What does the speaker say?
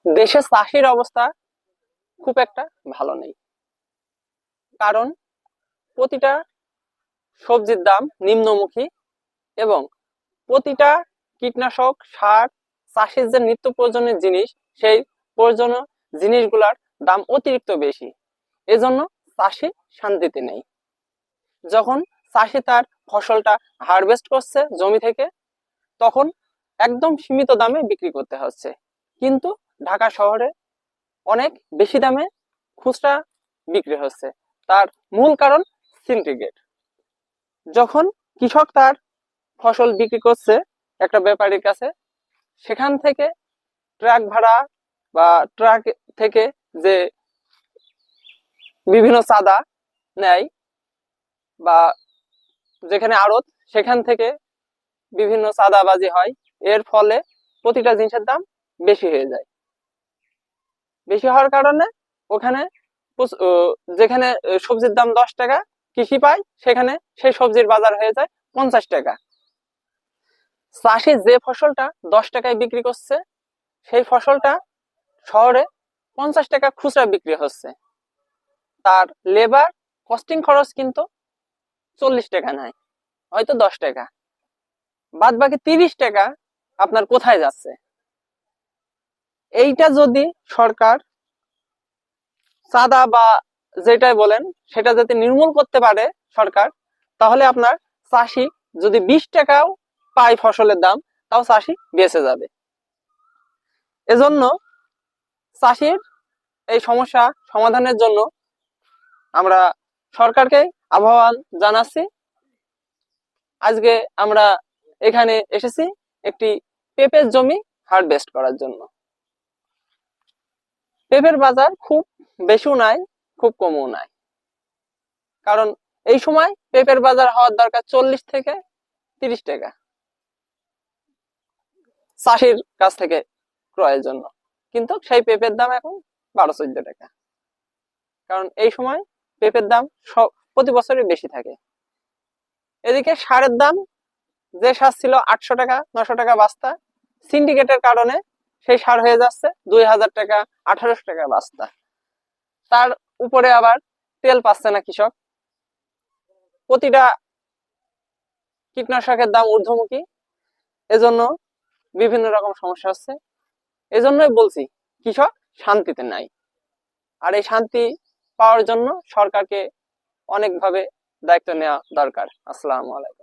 দেশে চাষির অবস্থা খুব একটা ভালো নেই। কারণ প্রতিটা সবজির দাম নিম্নমুখী এবং প্রতিটা কীটনাশক সার চাষের যে নিত্য প্রয়োজনীয় জিনিস, সেই প্রয়োজনীয় জিনিসগুলার দাম অতিরিক্ত বেশি। এজন্য চাষি শান্তিতে নেই। যখন চাষি তার ফসলটা হারভেস্ট করছে জমি থেকে, তখন একদম সীমিত দামে বিক্রি করতে হচ্ছে, কিন্তু ঢাকা শহরে অনেক বেশি দামে খুচরা বিক্রি হচ্ছে। তার মূল কারণ সিন্ডিকেট। যখন কৃষক তার ফসল বিক্রি করছে একটা ব্যাপারীর কাছে, সেখান থেকে ট্রাক ভাড়া বা ট্রাক থেকে যে বিভিন্ন চাঁদা নেয়, বা যেখানে আড়ত, সেখান থেকে বিভিন্ন চাঁদাবাজি হয়। এর ফলে প্রতিটা জিনিসের দাম বেশি হয়ে যায়। বেশি হওয়ার কারণে ওখানে যেখানে সবজির দাম 10 টাকা কৃষি পায়, সেখানে সেই সবজির বাজার হয়ে যায় 50 টাকা। চাষি যে ফসলটা 10 টাকায় বিক্রি করছে, সেই ফসলটা শহরে 50 টাকা খুচরা বিক্রি হচ্ছে। তার লেবার কস্টিং খরচ কিন্তু 40 টাকা নেয়, হয়তো 10 টাকা। বাদ বাকি 30 টাকা আপনার কোথায় যাচ্ছে? এইটা যদি সরকার চাঁদা বা যেটাই বলেন সেটা যদি নির্মূল করতে পারে সরকার, তাহলে আপনার চাষি যদি 20 টাকাও পায় ফসলের দাম, তাও চাষি বেঁচে যাবে। এজন্য চাষির এই সমস্যা সমাধানের জন্য আমরা সরকারকে আহ্বান জানাচ্ছি। আজকে আমরা এখানে এসেছি একটি পেঁপের জমি হারভেস্ট করার জন্য। পেঁপের বাজার খুব বেশিও নাই, খুব কমও নাই। কারণ এই সময় পেঁপের বাজার হওয়ার দরকার 40 থেকে 30 টাকা চাষির কাছ থেকে ক্রয়ের জন্য, কিন্তু সেই পেঁপের দাম এখন 12-14 টাকা। কারণ এই সময় পেঁপের দাম প্রতি বছরই বেশি থাকে। এদিকে সারের দাম, যে সার ছিল 800 টাকা 900 টাকা বস্তা, সিন্ডিকেটের কারণে সেই সার হয়ে যাচ্ছে 2000 টাকা 1800 টাকা বস্তা। তার উপরে আবার তেল পাচ্ছে না কৃষক। প্রতিটা কীটনাশকের দাম ঊর্ধ্বমুখী। এজন্য বিভিন্ন রকম সমস্যা হচ্ছে। এজন্যই বলছি কৃষক শান্তিতে নাই। আর এই শান্তি পাওয়ার জন্য সরকারকে অনেকভাবে দায়িত্ব নেওয়া দরকার। আসসালামু আলাইকুম।